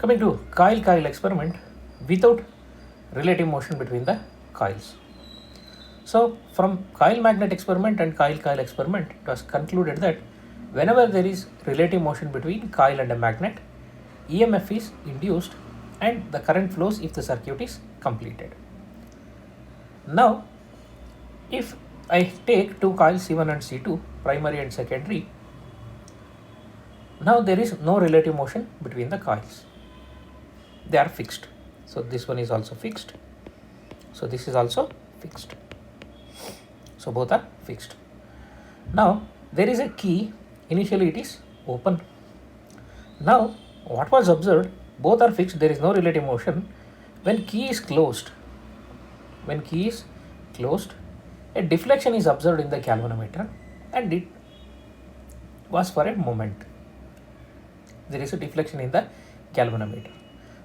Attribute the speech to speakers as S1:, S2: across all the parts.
S1: Coming to coil-coil experiment without relative motion between the coils. So from coil magnet experiment and coil-coil experiment, it was concluded that whenever there is relative motion between coil and a magnet, EMF is induced and the current flows if the circuit is completed. Now, if I take two coils C1 and C2, primary and secondary, now there is no relative motion between the coils. They are fixed. So this one is also fixed. So this is also fixed. So both are fixed. Now there is a key. Initially it is open. Now what was observed? Both are fixed. There is no relative motion. When key is closed, a deflection is observed in the galvanometer, and it was for a moment. There is a deflection in the galvanometer.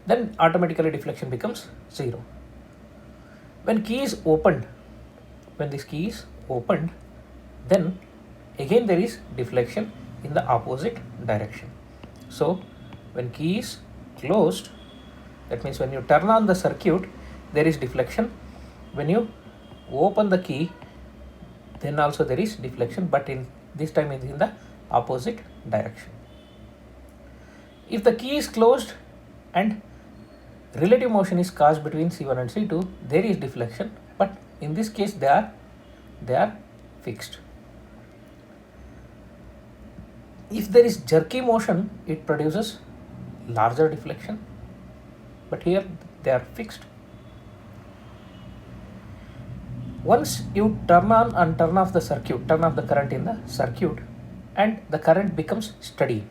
S1: Then automatically deflection becomes 0. When key is opened, when this key is opened, then again there is deflection in the opposite direction. So when key is closed, that means when you turn on the circuit, there is deflection. When you open the key, then also there is deflection, but in this time it is in the opposite direction. If the key is closed and relative motion is caused between C1 and C2, there is deflection, but in this case they are fixed. If there is jerky motion, it produces larger deflection, but here they are fixed. Once you turn on and turn off the circuit, turn off the current in the circuit, and the current becomes steady.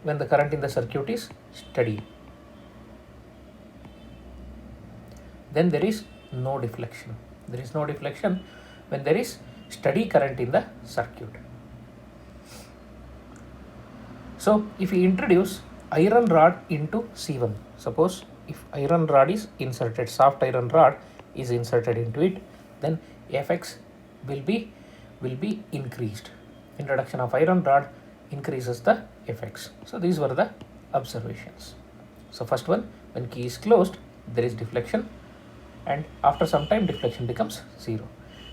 S1: When the current in the circuit is steady, then there is no deflection. There is no deflection when there is steady current in the circuit. So if we introduce iron rod into C1, suppose if iron rod is inserted, soft iron rod is inserted into it, then Fx will be increased. Introduction of iron rod increases the Fx. So these were the observations. So first one, when key is closed, there is deflection, and after some time deflection becomes 0.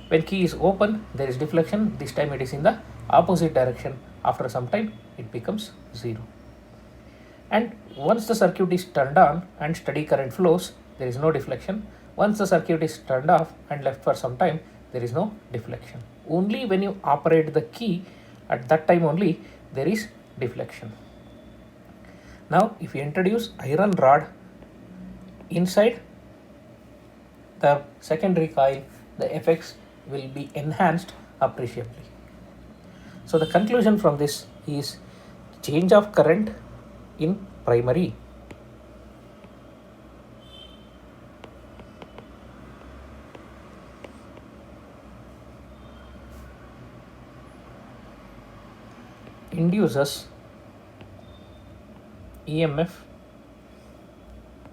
S1: When key is open, there is deflection. This time it is in the opposite direction. After some time it becomes 0. And once the circuit is turned on and steady current flows, there is no deflection. Once the circuit is turned off and left for some time, there is no deflection. Only when you operate the key, at that time only there is deflection. Now if you introduce iron rod inside the secondary coil, the effects will be enhanced appreciably. So the conclusion from this is change of current in primary induces EMF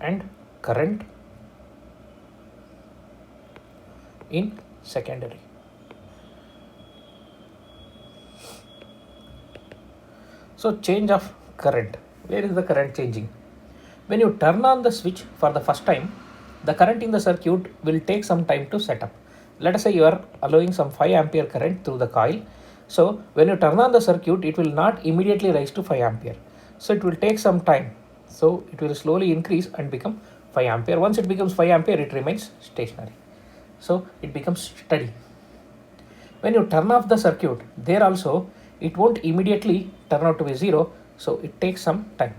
S1: and current in secondary. So change of current. Where is the current changing? When you turn on the switch for the first time, the current in the circuit will take some time to set up. Let us say you are allowing some 5 ampere current through the coil. So when you turn on the circuit, it will not immediately rise to 5 ampere. So it will take some time. So it will slowly increase and become 5 ampere. Once it becomes 5 ampere, it remains stationary. So it becomes steady. When you turn off the circuit, there also it won't immediately turn out to be 0. So it takes some time.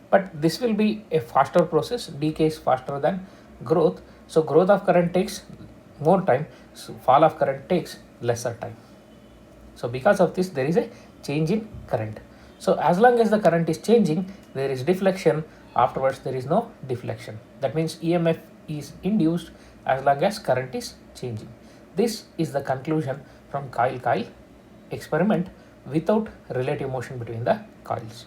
S1: But this will be a faster process. Decay is faster than growth. So growth of current takes more time. So fall of current takes lesser time. So because of this, there is a change in current. So as long as the current is changing, there is deflection. Afterwards, there is no deflection. That means EMF is induced as long as current is changing. This is the conclusion from coil-coil experiment without relative motion between the coils.